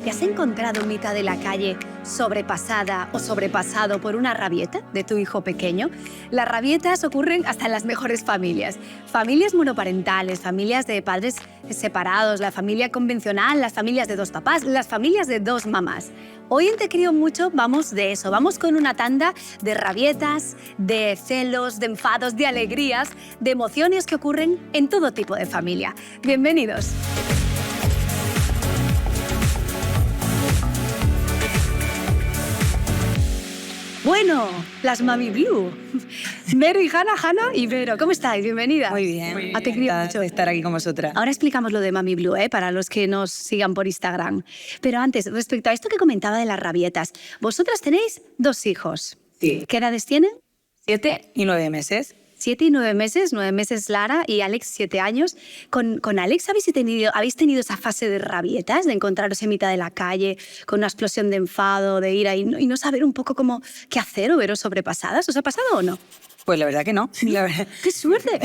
¿Te has encontrado en mitad de la calle sobrepasada o sobrepasado por una rabieta de tu hijo pequeño? Las rabietas ocurren hasta en las mejores familias. Familias monoparentales, familias de padres separados, la familia convencional, las familias de dos papás, las familias de dos mamás. Hoy en Te Crío Mucho vamos de eso, vamos con una tanda de rabietas, de celos, de enfados, de alegrías, de emociones que ocurren en todo tipo de familia. Bienvenidos. Bueno, las Mami Blue. Vero y Hanna y Vero, ¿cómo estáis? Bienvenida. Muy bien. A Te Crío Mucho. De estar aquí con vosotras. Ahora explicamos lo de Mami Blue, para los que nos sigan por Instagram. Pero antes, respecto a esto que comentaba de las rabietas, vosotras tenéis 2 hijos. Sí. ¿Qué edades tienen? 7 y 9 meses. 7 y 9 meses, 9 meses Lara y Alex 7 años. ¿Con Alex habéis tenido esa fase de rabietas, de encontraros en mitad de la calle con una explosión de enfado, de ira y no saber un poco cómo qué hacer o veros sobrepasadas? ¿Os ha pasado o no? Pues la verdad que no. La verdad. ¡Qué suerte!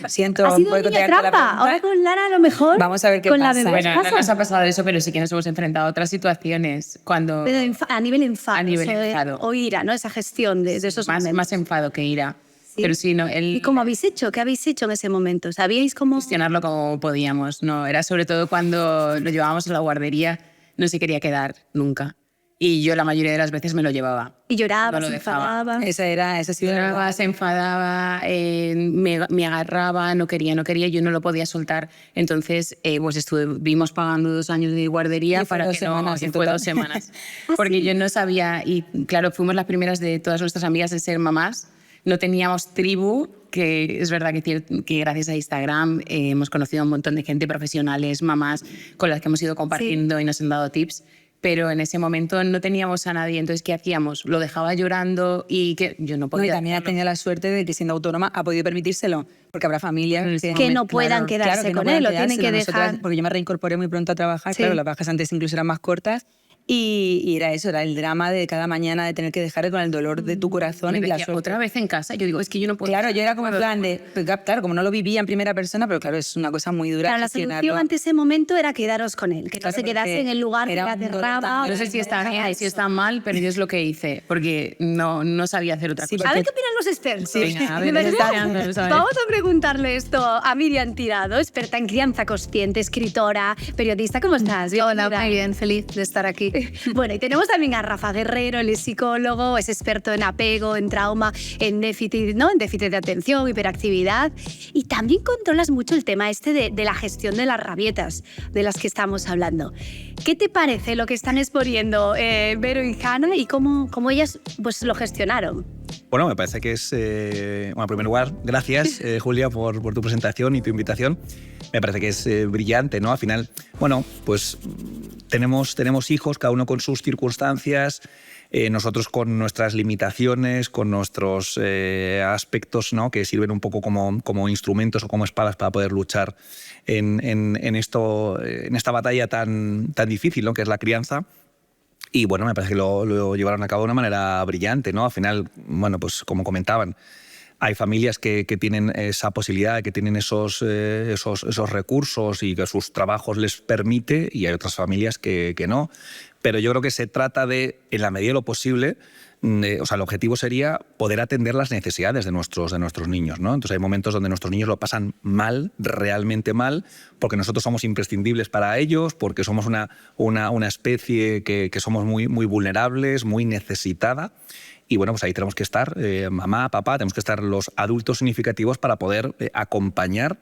Siento Ha sido boicotearte niña la trampa. pregunta. Ahora con Lara a lo mejor. Vamos a ver qué con pasa. La bebé. Bueno, no ¿Pasa? nos ha pasado eso, pero sí que nos hemos enfrentado a otras situaciones cuando Pero a nivel enfado. A nivel enfado. O ira, ¿no? Esa gestión de esos momentos. más enfado que ira. Sí. Pero sí, no, ¿Y cómo habéis hecho? ¿Qué habéis hecho en ese momento? ¿Sabíais cómo...? gestionarlo como podíamos. No, era sobre todo cuando lo llevábamos a la guardería, no se quería quedar nunca. Y yo la mayoría de las veces me lo llevaba. Y lloraba, No lo se dejaba. enfadaba. Esa ha sido la Lloraba, se enfadaba, me agarraba, no quería, yo no lo podía soltar. Entonces, pues estuvimos pagando 2 años de guardería Y fue para 2 que no... semanas, y en fue total. 2 semanas. ¿Ah, Porque sí? yo no sabía, y claro, fuimos las primeras de todas nuestras amigas en ser mamás. No teníamos tribu, que es verdad que gracias a Instagram hemos conocido a un montón de gente, profesionales, mamás, con las que hemos ido compartiendo y nos han dado tips. Pero en ese momento no teníamos a nadie, entonces ¿qué hacíamos? Lo dejaba llorando y que yo no No, podía. y también ha tenido la suerte de que siendo autónoma ha podido permitírselo, porque habrá familias Que no puedan quedarse que no con puedan él, lo tienen que quedárselo. dejar. Nosotras, porque yo me reincorporé muy pronto a trabajar, Sí. claro, las bajas antes incluso eran más cortas, y era eso, era el drama de cada mañana de tener que dejar con el dolor de tu corazón Me y la decía, suerte. otra vez en casa. Yo digo, es que yo no puedo. Claro, yo era como en plan de, pues, claro, como no lo vivía en primera persona, pero claro, es una cosa muy dura. Claro, la solución ante ese momento era quedaros con él, que no Claro, se quedase porque en el lugar que era la un dolor cerraba. tan- No sé si está bien, si está mal, pero yo es lo que hice, porque no sabía hacer otra Sí, cosa. A ver qué opinan los expertos. Venga, a ver, ¿De verdad? vamos a ver. Vamos a preguntarle esto a Miriam Tirado, experta en crianza consciente, escritora, periodista. ¿Cómo estás? Hola, Bienvenida. muy bien, feliz de estar aquí. Bueno, y tenemos también a Rafa Guerrero, él es psicólogo, es experto en apego, en trauma, en déficit, ¿no? En déficit de atención, hiperactividad. Y también controlas mucho el tema este de la gestión de las rabietas de las que estamos hablando. ¿Qué te parece lo que están exponiendo Vero y Hanna y cómo ellas pues, lo gestionaron? Bueno, me parece que es, bueno, en primer lugar, gracias Julia por tu presentación y tu invitación. Me parece que es brillante, ¿no? Al final, bueno, pues tenemos hijos, cada uno con sus circunstancias, nosotros con nuestras limitaciones, con nuestros aspectos, ¿no? Que sirven un poco como instrumentos o como espadas para poder luchar en esta batalla tan difícil, ¿no? Que es la crianza. Y bueno, me parece que lo llevaron a cabo de una manera brillante, ¿no? Al final, bueno, pues como comentaban, hay familias que tienen esa posibilidad, que tienen esos recursos y que sus trabajos les permite, y hay otras familias que no. Pero yo creo que se trata de, en la medida de lo posible, o sea, el objetivo sería poder atender las necesidades de nuestros niños, ¿no? Entonces hay momentos donde nuestros niños lo pasan mal, realmente mal, porque nosotros somos imprescindibles para ellos, porque somos una especie que somos muy vulnerables, muy necesitada. Y bueno, pues ahí tenemos que estar, mamá, papá, tenemos que estar los adultos significativos para poder acompañar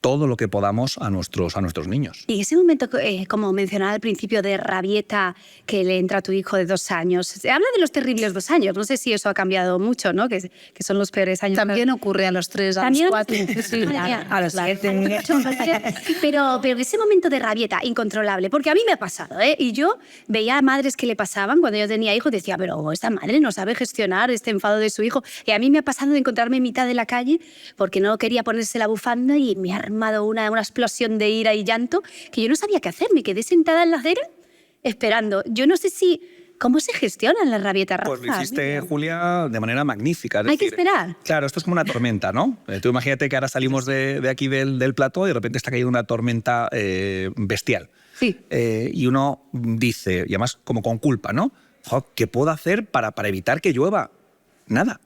todo lo que podamos a nuestros niños. Y ese momento, como mencionaba al principio, de rabieta que le entra a tu hijo de 2 años, se habla de los terribles 2 años, no sé si eso ha cambiado mucho, ¿no? Que son los peores años. También ocurre a los 3, a los ¿También? 4. Sí, A los 7. pero ese momento de rabieta incontrolable, porque a mí me ha pasado, ¿eh? Y yo veía a madres que le pasaban cuando yo tenía hijos, decía, pero esta madre no sabe gestionar este enfado de su hijo. Y a mí me ha pasado de encontrarme en mitad de la calle porque no quería ponerse la bufanda y me ha armado una explosión de ira y llanto que yo no sabía qué hacer. Me quedé sentada en la acera esperando. Yo no sé si... ¿Cómo se gestionan las rabietas, Rafa? Pues lo hiciste, Julia, de manera magnífica. Es Hay que decir, esperar. Claro, esto es como una tormenta, ¿no? Tú imagínate que ahora salimos de aquí del plató y de repente está cayendo una tormenta bestial. Sí. Y uno dice, y además como con culpa, ¿no? Jo, ¿qué puedo hacer para evitar que llueva? Nada.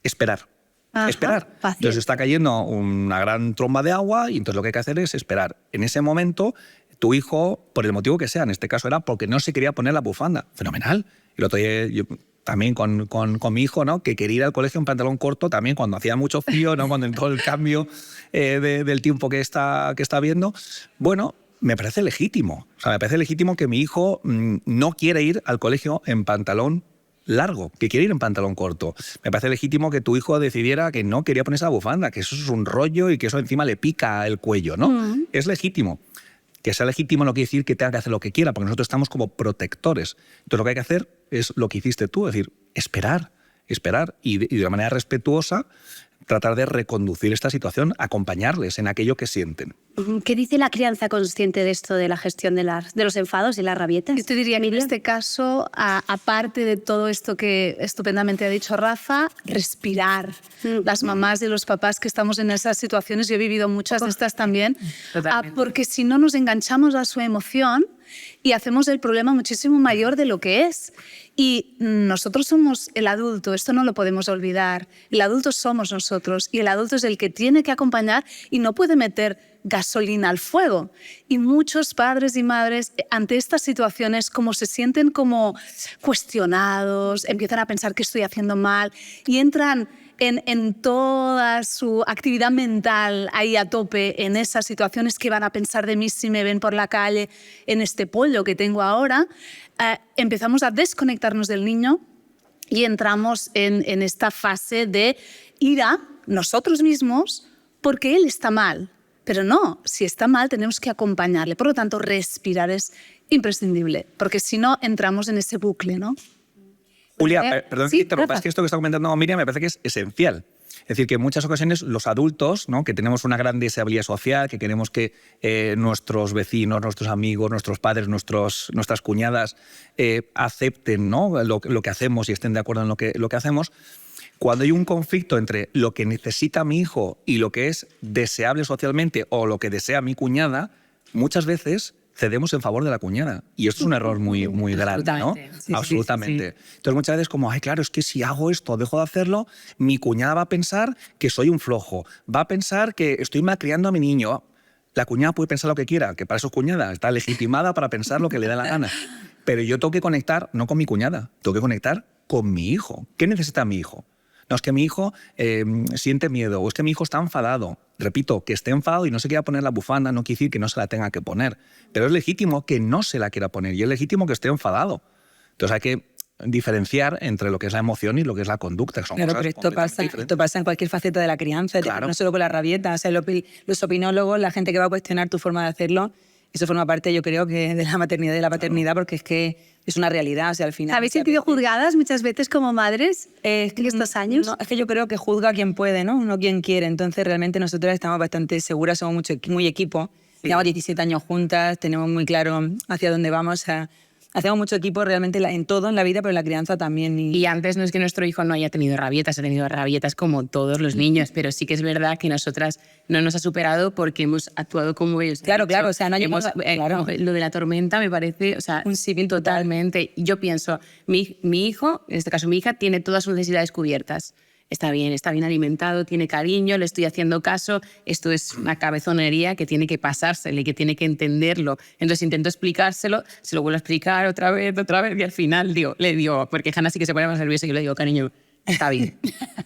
Esperar. Ajá, Esperar. fácil. Entonces está cayendo una gran tromba de agua y entonces lo que hay que hacer es esperar. En ese momento, tu hijo, por el motivo que sea, en este caso era porque no se quería poner la bufanda. Fenomenal. Y lo estoy yo también con mi hijo, ¿no? Que quería ir al colegio en pantalón corto también cuando hacía mucho frío, ¿no? Cuando en todo el cambio del tiempo que está viendo. Bueno, me parece legítimo. O sea, me parece legítimo que mi hijo no quiera ir al colegio en pantalón largo, que quiere ir en pantalón corto. Me parece legítimo que tu hijo decidiera que no quería ponerse la bufanda, que eso es un rollo y que eso encima le pica el cuello, ¿no? Es legítimo. Que sea legítimo no quiere decir que tenga que hacer lo que quiera, porque nosotros estamos como protectores. Entonces lo que hay que hacer es lo que hiciste tú, es decir, esperar y de una manera respetuosa tratar de reconducir esta situación, acompañarles en aquello que sienten. ¿Qué dice la crianza consciente de esto de la gestión de los enfados y las rabietas? Yo te diría que en este caso, aparte de todo esto que estupendamente ha dicho Rafa, respirar. Las mamás y los papás que estamos en esas situaciones, yo he vivido muchas de estas también, porque si no nos enganchamos a su emoción y hacemos el problema muchísimo mayor de lo que es. Y nosotros somos el adulto, esto no lo podemos olvidar. El adulto somos nosotros y el adulto es el que tiene que acompañar y no puede meter gasolina al fuego. Y muchos padres y madres ante estas situaciones como se sienten como cuestionados, empiezan a pensar que estoy haciendo mal y entran en toda su actividad mental ahí a tope en esas situaciones que van a pensar de mí si me ven por la calle en este pollo que tengo ahora. Empezamos a desconectarnos del niño y entramos en esta fase de ira nosotros mismos porque él está mal. Pero no, si está mal tenemos que acompañarle. Por lo tanto, respirar es imprescindible, porque si no entramos en ese bucle, ¿no? Julia, perdón sí, que interrumpa, Rafa. es que esto que está comentando Miriam me parece que es esencial. Es decir, que en muchas ocasiones los adultos, ¿no? Que tenemos una gran deseabilidad social, que queremos que nuestros vecinos, nuestros amigos, nuestros padres, nuestras cuñadas acepten, ¿no? lo que hacemos y estén de acuerdo en lo que hacemos. Cuando hay un conflicto entre lo que necesita mi hijo y lo que es deseable socialmente o lo que desea mi cuñada, muchas veces cedemos en favor de la cuñada. Y esto es un error muy, muy grande, ¿no? Sí, Absolutamente. sí. Entonces muchas veces como, ay, claro, es que si hago esto, dejo de hacerlo, mi cuñada va a pensar que soy un flojo, va a pensar que estoy malcriando a mi niño. La cuñada puede pensar lo que quiera, que para eso es cuñada, está legitimada para pensar lo que le dé la gana. Pero yo tengo que conectar no con mi cuñada, tengo que conectar con mi hijo. ¿Qué necesita mi hijo? No, es que mi hijo siente miedo, o es que mi hijo está enfadado. Repito, que esté enfadado y no se quiera poner la bufanda no quiere decir que no se la tenga que poner. Pero es legítimo que no se la quiera poner y es legítimo que esté enfadado. Entonces hay que diferenciar entre lo que es la emoción y lo que es la conducta. Que son Claro, cosas pero esto completamente pasa, diferentes. en cualquier faceta de la crianza, Claro. no solo con la rabieta. O sea, los opinólogos, la gente que va a cuestionar tu forma de hacerlo, eso forma parte, yo creo, que de la maternidad y de la paternidad, porque es que es una realidad. O sea, al final, ¿Habéis sentido juzgadas muchas veces como madres en estos años? No, es que yo creo que juzga quien puede, ¿no? No quien quiere. Entonces, realmente nosotras estamos bastante seguras, somos muy equipo. Llevamos 17 años juntas, tenemos muy claro hacia dónde vamos. O sea, hacemos mucho equipo realmente en todo, en la vida, pero en la crianza también. Y antes no es que nuestro hijo no haya tenido rabietas, ha tenido rabietas como todos los niños, pero sí que es verdad que nosotras no nos ha superado porque hemos actuado como ellos. Claro, claro, o sea, no hemos, claro. Lo de la tormenta me parece, o sea, Un símil total. totalmente. Y yo pienso, mi hijo, en este caso mi hija, tiene todas sus necesidades cubiertas. Está bien alimentado, tiene cariño, le estoy haciendo caso. Esto es una cabezonería que tiene que pasársele, que tiene que entenderlo. Entonces intento explicárselo, se lo vuelvo a explicar otra vez, y al final le digo, porque Hanna sí que se pone más nerviosa y yo le digo, cariño, está bien,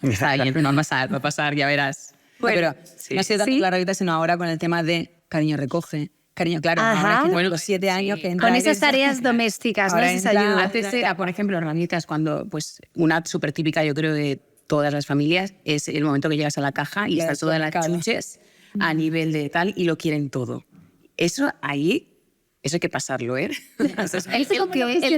va a pasar, ya verás. Pero sí. no ha sido tanto la rabieta, sino ahora con el tema de cariño recoge. Cariño, claro, Ajá. ahora es que Bueno, los 7 años sí. que entra Con esas esa- tareas domésticas, ¿no? Ahora Esa entra- ayuda. Antes era, por ejemplo, herramientas cuando, pues, una súper típica, yo creo, de todas las familias, es el momento que llegas a la caja y Claro, están todas las claro. chuches a nivel de tal y lo quieren todo. Eso ahí, eso hay que pasarlo, ¿eh? El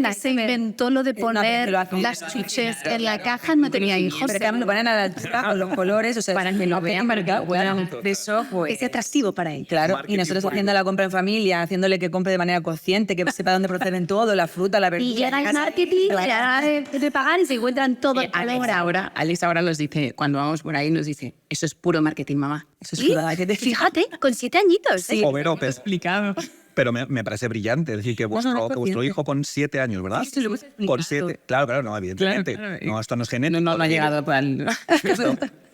que se inventó lo de poner pero hace- las chuches en la caja no tenía hijos. Pero que me lo ponen a la altura con los colores, o sea, Para que lo vean, para que lo puedan de eso, pues... Es atractivo para él. Claro, y Marketing nosotros puro. haciendo la compra en familia, haciéndole que compre de manera consciente, que sepa dónde proceden todo, la fruta, la verdura. Y llega el marketing, llega de pagar y se encuentran todo el Alex ahora nos dice, cuando vamos por ahí, nos dice, eso es puro marketing, mamá. Eso es ¿Sí? verdad, que te Fíjate, con 7 añitos. Sí. Over open. Explicado. Pero me parece brillante. Es decir, que vuestro hijo con 7 años, ¿verdad? Esto lo hemos explicado. Con 7. Claro, no, evidentemente. Claro. No, esto no es genético. No ha llegado al...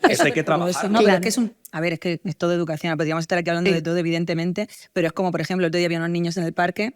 Esto hay que trabajar. No, pero es que es que es todo educación. Podríamos estar aquí hablando de todo, evidentemente, pero es como, por ejemplo, el otro día había unos niños en el parque,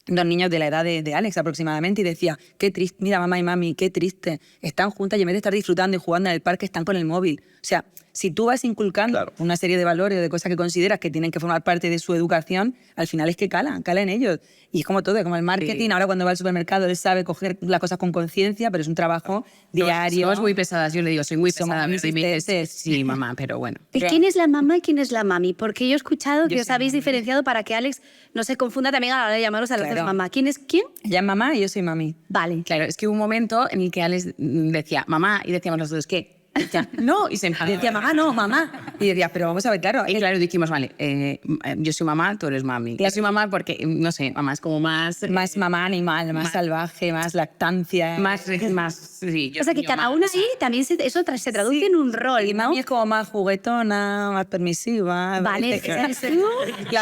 2 niños de la edad de Alex aproximadamente, y decía, qué triste, mira mamá y mami, qué triste, están juntas y en vez de estar disfrutando y jugando en el parque, están con el móvil. O sea, si tú vas inculcando una serie de valores o de cosas que consideras que tienen que formar parte de su educación, al final es que cala en ellos. Y es como todo, como el marketing. Ahora cuando va al supermercado él sabe coger las cosas con conciencia, pero es un trabajo diario. Somos muy pesadas, yo le digo, soy muy pesada. muy insistentes. Sí, mamá, pero bueno. ¿Y quién es la mamá y quién es la mami? Porque yo he escuchado que os habéis diferenciado para que Alex no se confunda también a la hora de llamaros a las dos mamá. ¿Quién es quién? Ella es mamá y yo soy mami. Vale. Claro, es que hubo un momento en el que Alex decía, mamá, y decíamos los dos, ¿qué? Ya, no, y se enfadaba. Y decía, mamá, no, mamá. Y decía, pero vamos a ver, claro. Y claro, dijimos, vale, yo soy mamá, tú eres mami. Yo soy mamá porque, no sé, mamá es como más... Más mamá animal, más salvaje, más lactancia. Más sí. O sea, que cada una ahí también se traduce en un rol, Y ¿no? mami es como más juguetona, más permisiva. Vale, etcétera.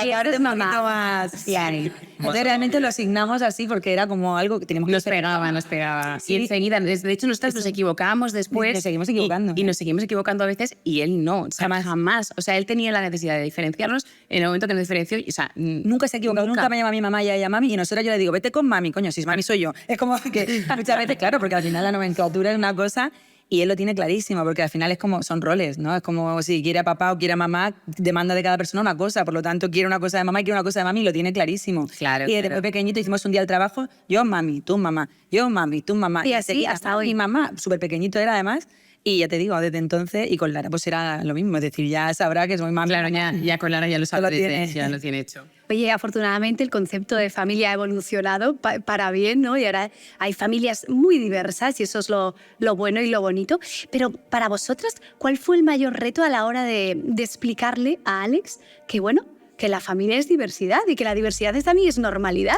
y ahora es mamá. Más... Entonces realmente lo asignamos así porque era como algo que teníamos que Nos pegaba. Sí. Y enseguida, de hecho, nosotros nos equivocábamos después. Nos seguimos equivocando. Y nos seguimos equivocando a veces y él no. O sea, jamás. O sea, él tenía la necesidad de diferenciarnos en el momento que nos diferenció. O sea, Nunca se ha equivocado, nunca me llama mi mamá y ella mami, y nosotros yo le digo, vete con mami, coño, si es mami soy yo. Es como que muchas veces, claro, porque al final la nomenclatura es una cosa y él lo tiene clarísimo, porque al final es como, son roles, ¿no? Es como si quiere a papá o quiere a mamá, demanda de cada persona una cosa, por lo tanto quiere una cosa de mamá y quiere una cosa de mami y lo tiene clarísimo. Claro, y desde muy pequeñito hicimos un día el trabajo, yo mami, tú mamá, yo mami, tú mamá. Y así enseguida, hasta hoy. Mi mamá, súper pequeñito era además, y ya te digo, desde entonces, y con Lara pues era lo mismo, es decir, ya sabrá que soy mami. claro, ya con Lara ya lo sabe, ya lo tiene hecho. Oye, afortunadamente el concepto de familia ha evolucionado para bien, ¿no? Y ahora hay familias muy diversas y eso es lo bueno y lo bonito. Pero para vosotras, ¿cuál fue el mayor reto a la hora de explicarle a Alex que, bueno, que la familia es diversidad y que la diversidad también es normalidad?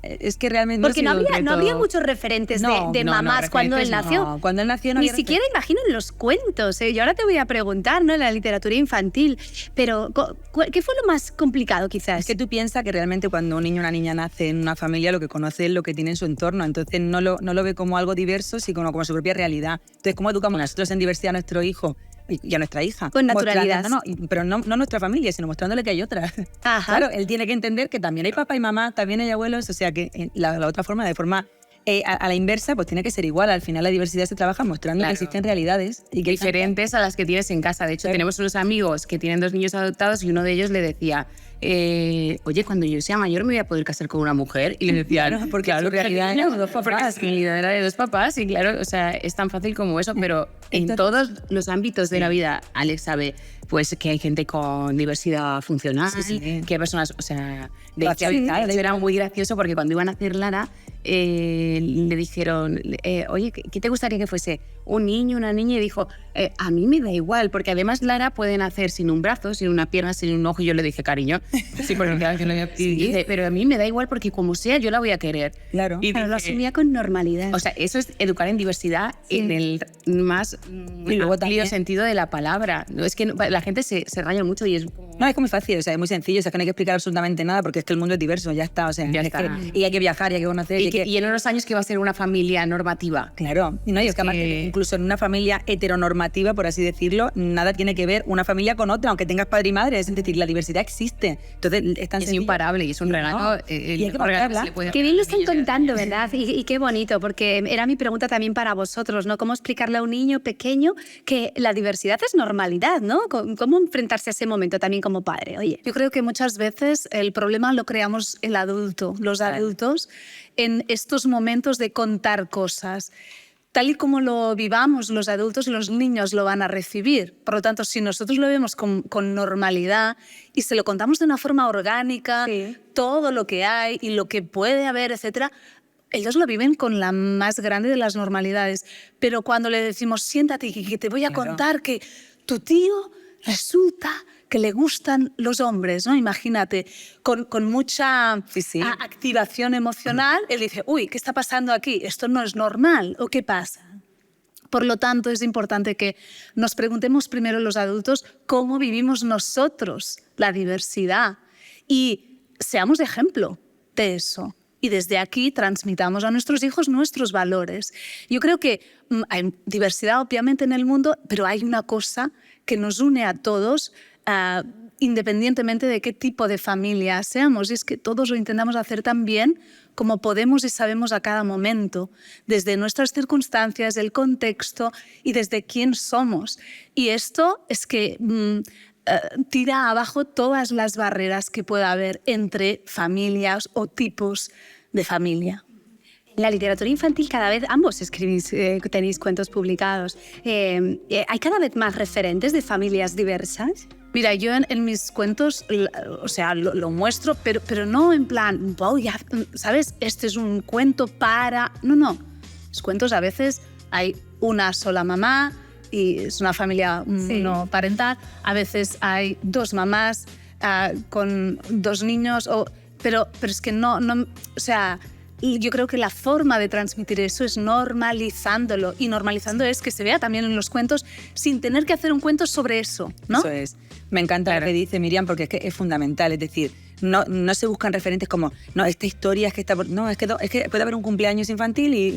Es que realmente Porque no había muchos referentes de mamás cuando él nació. No. Cuando él nació no Ni había siquiera imagino en los cuentos. Yo ahora te voy a preguntar, ¿no? En la literatura infantil. Pero, ¿qué fue lo más complicado, quizás? Es que tú piensas que realmente cuando un niño o una niña nace en una familia, lo que conoce es lo que tiene en su entorno. Entonces no lo ve como algo diverso, sino como su propia realidad. Entonces, ¿cómo educamos nosotros en diversidad a nuestro hijo y a nuestra hija? Con naturalidad. Pero no nuestra familia, sino mostrándole que hay otras. Ajá. Claro, él tiene que entender que también hay papá y mamá, también hay abuelos, o sea que la otra forma, de forma a la inversa, pues tiene que ser igual. Al final la diversidad se trabaja mostrando que existen realidades y que diferentes a las que tienes en casa. De hecho, tenemos unos amigos que tienen 2 niños adoptados y uno de ellos le decía, oye, cuando yo sea mayor me voy a poder casar con una mujer. Y le decían, Claro, porque su realidad era de 2 papás. Su realidad era de 2 papás y claro, o sea, es tan fácil como eso, pero en todos los ámbitos de la vida, Alex sabe pues que hay gente con diversidad funcional, que hay personas, o sea, de hecho era muy gracioso porque cuando iban a hacer Lara, le dijeron, oye, ¿qué te gustaría que fuese? ¿Un niño, una niña? Y dijo, a mí me da igual, porque además Lara puede nacer sin un brazo, sin una pierna, sin un ojo. Y yo le dije, cariño, sí, porque yo lo dice, pero a mí me da igual porque como sea, yo la voy a querer. Claro. Pero lo asumía con normalidad. O sea, eso es educar en diversidad en el más amplio sentido de la palabra. No, es que la gente se raya mucho y es como... No, es muy fácil, o sea, es muy sencillo, o sea, que no hay que explicar absolutamente nada porque es que el mundo es diverso, ya está, o sea, Ya está. y hay que viajar, y hay que conocer. Y en unos años que va a ser una familia normativa. Claro, y es que además, incluso en una familia heteronormativa, por así decirlo, nada tiene que ver una familia con otra, aunque tengas padre y madre, es decir, la diversidad existe. Entonces, es tan sencillo. Imparable y es un regalo. Y hay que mostrarla. Qué bien lo están contando, ¿verdad? Y qué bonito, porque era mi pregunta también para vosotros, ¿no? ¿Cómo explicarle a un niño pequeño que la diversidad es normalidad, ¿no? ¿Cómo enfrentarse a ese momento también como padre? Oye. Yo creo que muchas veces el problema lo creamos el adulto, los adultos, en estos momentos de contar cosas. Tal y como lo vivamos los adultos, los niños lo van a recibir. Por lo tanto, si nosotros lo vemos con normalidad y se lo contamos de una forma orgánica, todo lo que hay y lo que puede haber, etcétera, ellos lo viven con la más grande de las normalidades. Pero cuando le decimos, siéntate, que te voy a contar que tu tío resulta que le gustan los hombres, ¿no? Imagínate, con mucha activación emocional, él dice, uy, ¿qué está pasando aquí? ¿Esto no es normal? ¿O qué pasa? Por lo tanto, es importante que nos preguntemos primero los adultos cómo vivimos nosotros la diversidad y seamos ejemplo de eso. Y desde aquí transmitamos a nuestros hijos nuestros valores. Yo creo que hay diversidad, obviamente, en el mundo, pero hay una cosa que nos une a todos, independientemente de qué tipo de familia seamos, y es que todos lo intentamos hacer tan bien como podemos y sabemos a cada momento, desde nuestras circunstancias, el contexto y desde quién somos. Y esto es que tira abajo todas las barreras que pueda haber entre familias o tipos de familia. En la literatura infantil cada vez ambos escribís, tenéis cuentos publicados. ¿Hay cada vez más referentes de familias diversas? Mira, yo en mis cuentos, o sea, lo muestro, pero no en plan, wow, ya, ¿sabes? Este es un cuento para... No. Los cuentos a veces hay una sola mamá y es una familia no parental. A veces hay dos mamás con dos niños, pero es que no, o sea... Yo creo que la forma de transmitir eso es normalizándolo. Y normalizando es que se vea también en los cuentos sin tener que hacer un cuento sobre eso, ¿no? Eso es. Me encanta lo que dice Miriam porque es que es fundamental. Es decir, no se buscan referentes como, no, esta historia es que está... No, es que puede haber un cumpleaños infantil y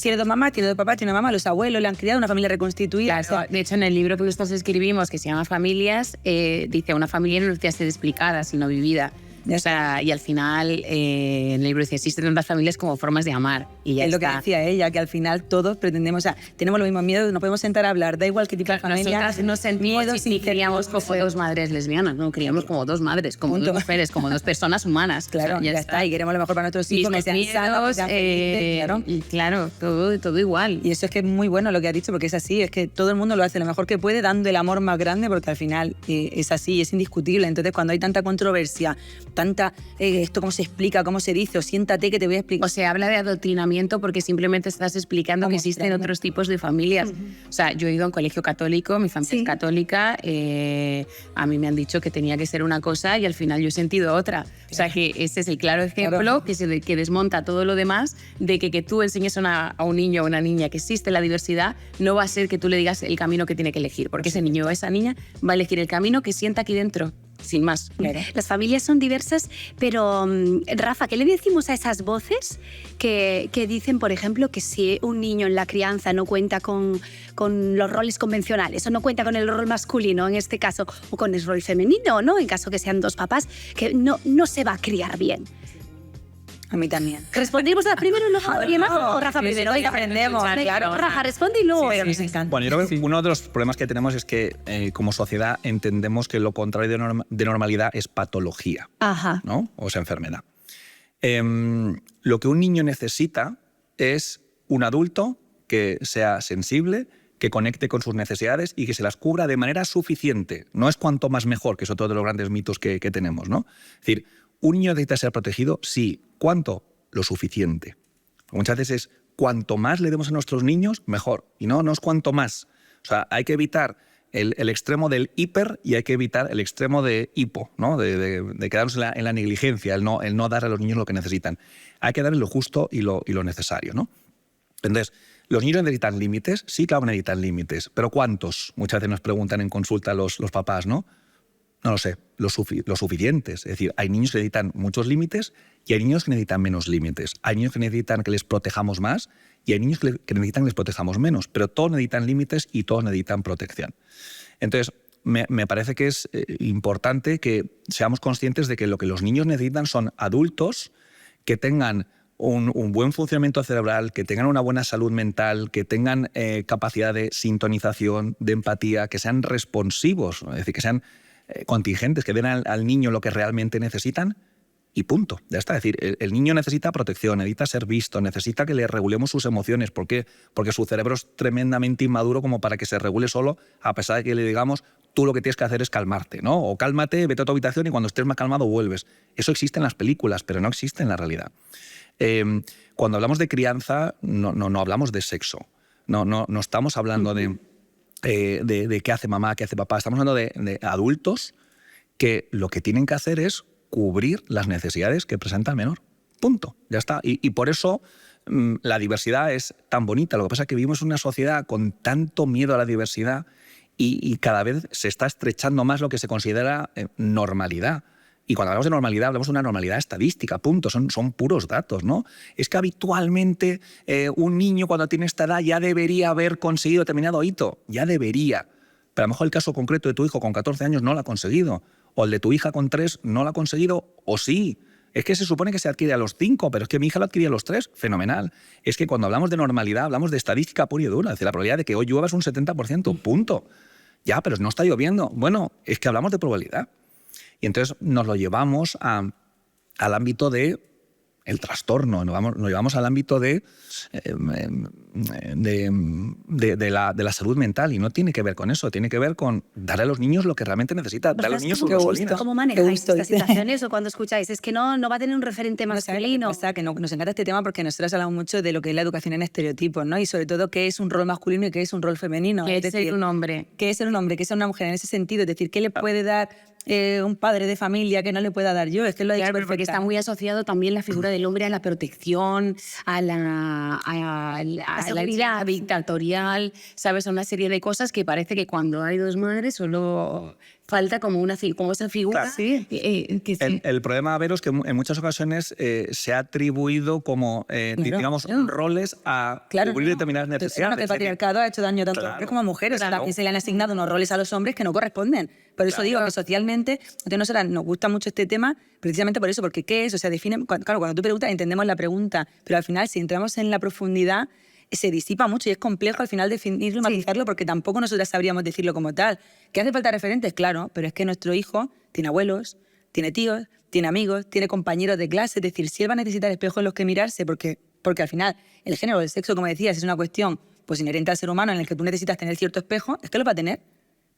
tiene dos mamás, tiene dos papás, tiene una mamá, los abuelos le han criado, una familia reconstituida. Claro, de hecho, en el libro que nosotros escribimos, que se llama Familias, dice, una familia no necesita ser explicada, sino vivida. O sea, y al final en el libro dice, existen tantas familias como formas de amar. Y ya es está. lo que decía ella, que al final todos pretendemos, o sea, tenemos los mismos miedos, nos podemos sentar a hablar, da igual qué tipo de familia. Nosotras no sentimos miedos si criamos como dos madres lesbianas, no, criamos como dos madres, como dos mujeres, como dos personas humanas. Claro, o sea, ya está. Y queremos lo mejor para nuestros hijos, que sean sanos, que sean felices, claro. Y claro, todo igual. Y eso es que es muy bueno lo que has dicho, porque es así, es que todo el mundo lo hace lo mejor que puede, dando el amor más grande, porque al final es así, es indiscutible. Entonces, cuando hay tanta controversia, tanta... esto cómo se explica, cómo se dice, o siéntate que te voy a explicar. O se habla de adoctrinamiento porque simplemente estás explicando que existen otros tipos de familias. O sea, yo he ido a un colegio católico, mi familia es católica, a mí me han dicho que tenía que ser una cosa y al final yo he sentido otra. O sea, que este es el claro ejemplo que desmonta todo lo demás de que tú enseñes a un niño o una niña que existe la diversidad, no va a ser que tú le digas el camino que tiene que elegir, porque ese niño o esa niña va a elegir el camino que sienta aquí dentro. Sin más. Claro. Las familias son diversas, pero Rafa, ¿qué le decimos a esas voces que dicen, por ejemplo, que si un niño en la crianza no cuenta con los roles convencionales o no cuenta con el rol masculino, en este caso, o con el rol femenino, ¿no? En caso que sean dos papás, que no se va a criar bien? A mí también. ¿Respondimos a primero y luego alguien más o Rafa primero? Oiga, aprendemos, claro. Rafa, responde y luego... Bueno, yo creo que uno de los problemas que tenemos es que como sociedad entendemos que lo contrario de normalidad es patología, ¿no? O sea, enfermedad. Lo que un niño necesita es un adulto que sea sensible, que conecte con sus necesidades y que se las cubra de manera suficiente. No es cuanto más mejor, que es otro de los grandes mitos que tenemos, ¿no? Es decir, ¿un niño necesita ser protegido? Sí. ¿Cuánto? Lo suficiente. Muchas veces es cuanto más le demos a nuestros niños, mejor. Y no es cuanto más. O sea, hay que evitar el extremo del hiper y hay que evitar el extremo de hipo, ¿no? De quedarnos en la negligencia, el no dar a los niños lo que necesitan. Hay que darles lo justo y lo necesario, ¿no? Entonces, ¿los niños necesitan límites? Sí, claro, necesitan límites. ¿Pero cuántos? Muchas veces nos preguntan en consulta los papás, ¿no? No lo sé, los suficientes. Es decir, hay niños que necesitan muchos límites y hay niños que necesitan menos límites. Hay niños que necesitan que les protejamos más y hay niños que necesitan que les protejamos menos. Pero todos necesitan límites y todos necesitan protección. Entonces, me parece que es importante que seamos conscientes de que lo que los niños necesitan son adultos que tengan un buen funcionamiento cerebral, que tengan una buena salud mental, que tengan capacidad de sintonización, de empatía, que sean responsivos, es decir, que sean contingentes, que den al niño lo que realmente necesitan y punto. Ya está. Es decir, el niño necesita protección, necesita ser visto, necesita que le regulemos sus emociones. ¿Por qué? Porque su cerebro es tremendamente inmaduro como para que se regule solo, a pesar de que le digamos, tú lo que tienes que hacer es calmarte, ¿no? O cálmate, vete a tu habitación y cuando estés más calmado vuelves. Eso existe en las películas, pero no existe en la realidad. Cuando hablamos de crianza, no hablamos de sexo. No estamos hablando de qué hace mamá, qué hace papá. Estamos hablando de adultos que lo que tienen que hacer es cubrir las necesidades que presenta el menor. Punto. Ya está. Y por eso la diversidad es tan bonita. Lo que pasa es que vivimos en una sociedad con tanto miedo a la diversidad y cada vez se está estrechando más lo que se considera normalidad. Y cuando hablamos de normalidad, hablamos de una normalidad estadística, punto. Son puros datos, ¿no? Es que habitualmente un niño cuando tiene esta edad ya debería haber conseguido determinado hito. Ya debería. Pero a lo mejor el caso concreto de tu hijo con 14 años no lo ha conseguido. O el de tu hija con 3 no lo ha conseguido, o sí. Es que se supone que se adquiere a los 5, pero es que mi hija lo adquiría a los 3. Fenomenal. Es que cuando hablamos de normalidad, hablamos de estadística pura y dura. Es decir, la probabilidad de que hoy llueva es un 70%, punto. Ya, pero no está lloviendo. Bueno, es que hablamos de probabilidad. Y entonces nos lo llevamos al ámbito de el trastorno, nos llevamos al ámbito de la salud mental, y no tiene que ver con eso, tiene que ver con darle a los niños lo que realmente necesitan, darle a los niños su gasolina. ¿Cómo manejáis estas situaciones o cuando escucháis? Es que no va a tener un referente masculino. Que nos encanta este tema porque nosotros hablamos mucho de lo que es la educación en estereotipos, ¿no? Y sobre todo qué es un rol masculino y qué es un rol femenino. ¿Qué es ser un hombre? ¿Qué es ser un hombre? ¿Qué es ser una mujer? En ese sentido, es decir, ¿qué le puede dar un padre de familia que no le pueda dar yo? Es que lo he dicho Claro, porque está muy asociado también la figura del hombre a la protección, a la seguridad dictatorial, ¿sabes? A una serie de cosas que parece que cuando hay dos madres solo falta como esa figura. Claro. Sí. El problema, Vero, es que en muchas ocasiones se ha atribuido como, digamos, roles a cubrir determinadas necesidades. El patriarcado ha hecho daño tanto a hombres como a mujeres. Claro. También se le han asignado unos roles a los hombres que no corresponden. Por eso digo que socialmente, entonces nosotras nos gusta mucho este tema, precisamente por eso, porque ¿qué es? O sea, define, claro, cuando tú preguntas entendemos la pregunta, pero al final si entramos en la profundidad se disipa mucho y es complejo al final definirlo y matizarlo porque tampoco nosotras sabríamos decirlo como tal. ¿Que hace falta referentes? Claro, pero es que nuestro hijo tiene abuelos, tiene tíos, tiene amigos, tiene compañeros de clase, es decir, si él va a necesitar espejos en los que mirarse porque al final el género o el sexo, como decías, es una cuestión pues inherente al ser humano en el que tú necesitas tener cierto espejo, es que lo va a tener.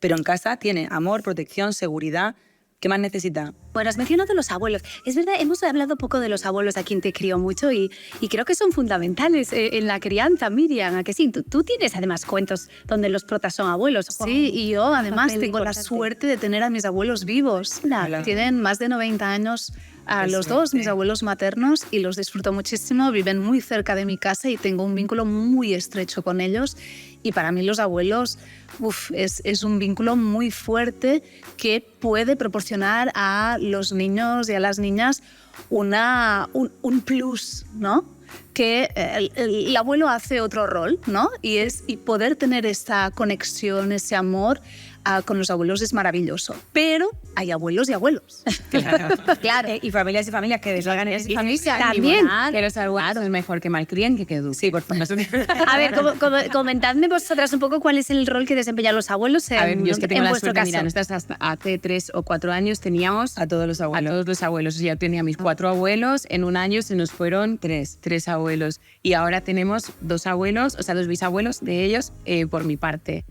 Pero en casa tiene amor, protección, seguridad. ¿Qué más necesita? Bueno, has mencionado los abuelos. Es verdad, hemos hablado poco de los abuelos a quien te crió mucho y creo que son fundamentales en la crianza, Miriam. ¿A que sí? Tú tienes además cuentos donde los protas son abuelos. Sí, y yo además tengo la suerte de tener a mis abuelos vivos. Claro. Tienen más de 90 años a los dos, mis abuelos maternos, y los disfruto muchísimo. Viven muy cerca de mi casa y tengo un vínculo muy estrecho con ellos. Y para mí los abuelos es un vínculo muy fuerte que puede proporcionar a los niños y a las niñas un plus, ¿no? Que el abuelo hace otro rol, ¿no? Y poder tener esta conexión, ese amor con los abuelos es maravilloso. Pero hay abuelos y abuelos. Claro. Y familias que deshagan esa familia. También. Que los abuelos es mejor que malcríen que eduquen. Sí, por favor. A ver, comentadme vosotras un poco cuál es el rol que desempeñan los abuelos A ver, yo es que tengo en la vuestro suerte, caso. mira, nosotras hasta hace 3 o 4 años teníamos A todos los abuelos. A todos los abuelos. Yo tenía mis 4 abuelos, en un año se nos fueron 3 abuelos. Y ahora tenemos 2 abuelos, o sea, 2 bisabuelos de ellos por mi parte.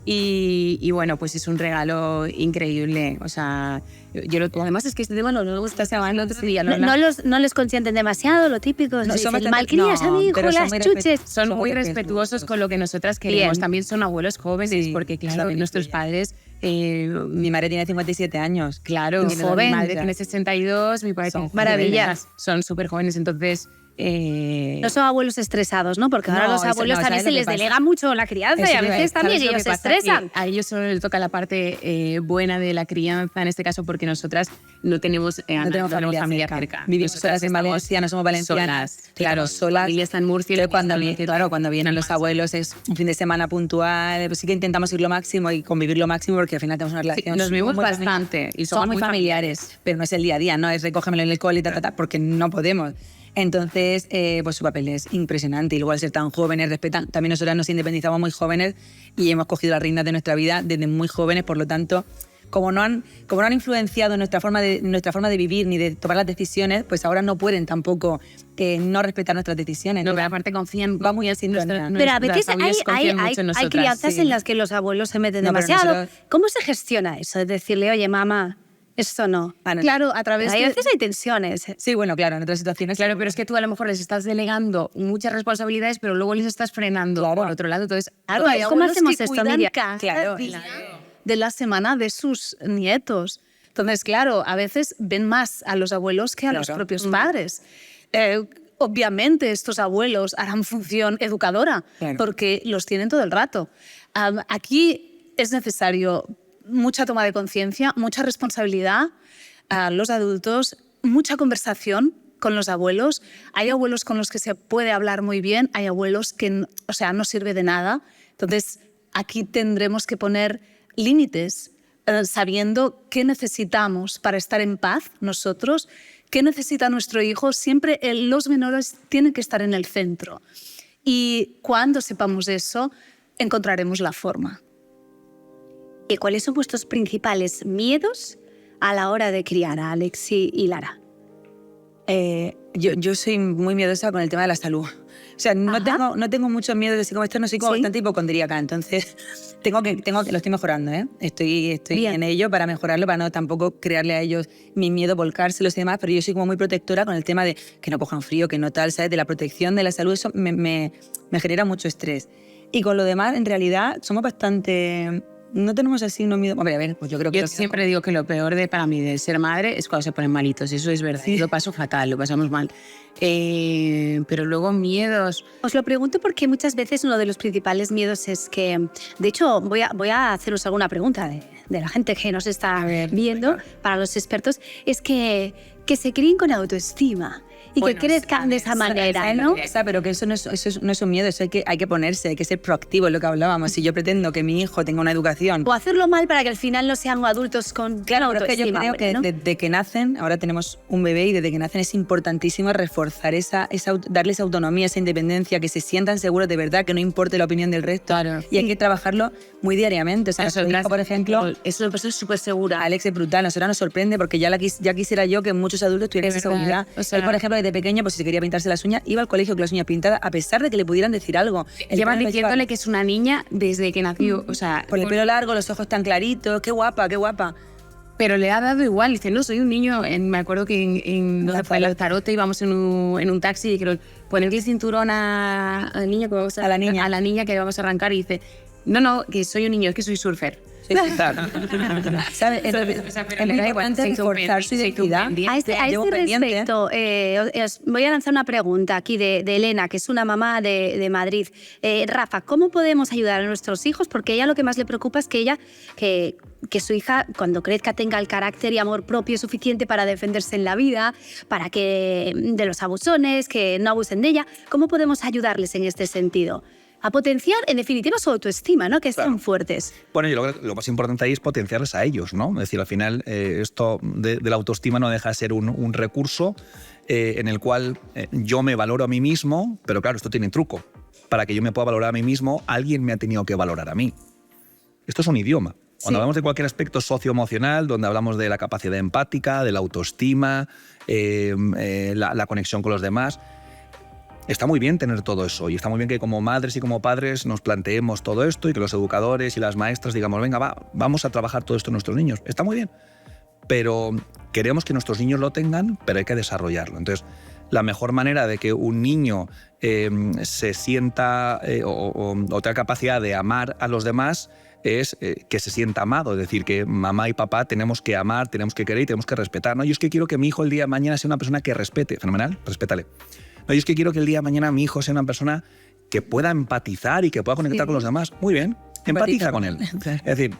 Y bueno, pues es un regalo increíble. O sea, además es que este tema no me gusta, se llama el otro día. No les consienten demasiado, lo típico. No, Dicen, somos malcrías a mi hijo, pero las chuches. Son muy respetuosos con lo que nosotras queremos. Bien. También son abuelos jóvenes, Sí, porque claro, claro, nuestros padres... mi madre tiene 57 años. Claro, Muy joven. mi madre tiene 62, mi padre tiene maravillas. Son súper jóvenes, entonces... No son abuelos estresados, ¿no? Porque ahora No, los eso abuelos no, también ¿sabes se lo que les pasa? delega mucho la crianza Eso y a te iba a veces decir, también ¿sabes lo ellos que se pasa? estresan. Que a ellos solo les toca la parte buena de la crianza, en este caso, porque nosotras no tenemos familia cerca. Vivimos Nosotras solas en estamos Valencia, no somos valencianas. solas. Claro, Estamos solas. familia está en Murcia. Entonces, cuando vienen los abuelos es un fin de semana puntual, pues sí que intentamos ir lo máximo y convivir lo máximo porque al final tenemos una relación. Nos vivimos muy bastante y somos muy familiares, pero no es el día a día, no es recógemelo en el cole y porque no podemos. Entonces, pues su papel es impresionante y luego al ser tan jóvenes, respetan. También nosotras nos independizamos muy jóvenes y hemos cogido las riendas de nuestra vida desde muy jóvenes, por lo tanto, como no han influenciado nuestra forma de vivir ni de tomar las decisiones, pues ahora no pueden tampoco no respetar nuestras decisiones. No, pero aparte confían. Va muy así. Pero a veces hay crianzas en las que los abuelos se meten demasiado. ¿Cómo se gestiona eso? Es decirle, oye, mamá, esto no. Claro, a través A de... veces hay tensiones. Sí, bueno, claro, en otras situaciones. Claro, pero es que tú a lo mejor les estás delegando muchas responsabilidades, pero luego les estás frenando por otro lado. Entonces, Claro, hay ¿Cómo abuelos hacemos que esto, cuidan Miriam? cada Claro, día de la semana de sus nietos. Entonces, claro, a veces ven más a los abuelos que a los propios padres. Obviamente estos abuelos harán función educadora porque los tienen todo el rato. Aquí es necesario mucha toma de conciencia, mucha responsabilidad, a los adultos, mucha conversación con los abuelos. Hay abuelos con los que se puede hablar muy bien, hay abuelos que no sirve de nada. Entonces, aquí tendremos que poner límites, sabiendo qué necesitamos para estar en paz nosotros, qué necesita nuestro hijo. Siempre los menores tienen que estar en el centro. Y cuando sepamos eso, encontraremos la forma. ¿Y cuáles son vuestros principales miedos a la hora de criar a Alex y Lara? Yo soy muy miedosa con el tema de la salud. O sea, no tengo mucho miedo, así como esto, no soy como bastante hipocondríaca, entonces lo estoy mejorando, ¿eh? Estoy en ello para mejorarlo, para no tampoco crearle a ellos mi miedo, volcárselos y demás, pero yo soy como muy protectora con el tema de que no cojan frío, que no tal, ¿sabes? De la protección de la salud, eso me genera mucho estrés. Y con lo demás, en realidad, somos bastante... No tenemos así unos miedos... Hombre, a ver, pues yo creo que... Yo siempre digo que lo peor para mí de ser madre es cuando se ponen malitos, eso es verdad. Sí. Lo paso fatal, lo pasamos mal. Pero luego miedos... Os lo pregunto porque muchas veces uno de los principales miedos es que... De hecho, voy a haceros alguna pregunta de la gente que nos está viendo, para los expertos, es que se críen con autoestima. Y que crezcan de esa manera, ¿no? Pero que eso no es un miedo, eso hay que ponerse, hay que ser proactivo, es lo que hablábamos. Si yo pretendo que mi hijo tenga una educación... O hacerlo mal para que al final no sean adultos con Claro, pero autoestima. es que yo creo que ¿no? desde que nacen, ahora tenemos un bebé y desde que nacen es importantísimo reforzar darles autonomía, esa independencia, que se sientan seguros de verdad, que no importe la opinión del resto. Claro. Y hay que trabajarlo muy diariamente. O sea, nuestro hijo, por ejemplo... Es una persona súper segura. Alex es brutal, nosotros nos sorprende porque ya quisiera yo que muchos adultos tuvieran esa seguridad. O sea, él, por ejemplo, desde pequeño, pues si se quería pintarse las uñas, iba al colegio con las uñas pintadas a pesar de que le pudieran decir algo. Llevan diciéndole que es una niña desde que nació, o sea... Con el pelo largo, los ojos tan claritos, qué guapa, qué guapa. Pero le ha dado igual, dice, no, soy un niño. Me acuerdo que en Lanzarote íbamos en un taxi y dijeron, ponerle el cinturón al niño que vamos a la niña que vamos a arrancar, y dice, no, que soy un niño, es que soy surfer. ¿Sabes? Es muy importante reforzar su identidad. A este respecto, os voy a lanzar una pregunta aquí de Elena, que es una mamá de Madrid. Rafa, ¿cómo podemos ayudar a nuestros hijos? Porque ella lo que más le preocupa es que su hija, cuando crezca, tenga el carácter y amor propio suficiente para defenderse en la vida, para que de los abusones, que no abusen de ella. ¿Cómo podemos ayudarles en este sentido? A potenciar, en definitiva, su autoestima, ¿no? Que estén fuertes. Bueno, yo lo más importante ahí es potenciarles a ellos, ¿no? Es decir, al final, esto de la autoestima no deja de ser un recurso en el cual yo me valoro a mí mismo, pero claro, esto tiene truco. Para que yo me pueda valorar a mí mismo, alguien me ha tenido que valorar a mí. Esto es un idioma. Cuando hablamos de cualquier aspecto socioemocional, donde hablamos de la capacidad empática, de la autoestima, la conexión con los demás... Está muy bien tener todo eso y está muy bien que como madres y como padres nos planteemos todo esto y que los educadores y las maestras digamos, venga, vamos a trabajar todo esto en nuestros niños. Está muy bien, pero queremos que nuestros niños lo tengan, pero hay que desarrollarlo. Entonces, la mejor manera de que un niño se sienta o tenga capacidad de amar a los demás es que se sienta amado, es decir, que mamá y papá tenemos que amar, tenemos que querer y tenemos que respetar. ¿No? Yo es que quiero que mi hijo el día de mañana sea una persona que respete. Fenomenal, respétale. No, yo es que quiero que el día de mañana mi hijo sea una persona que pueda empatizar y que pueda conectar con los demás. Muy bien, empatiza con él. Es decir,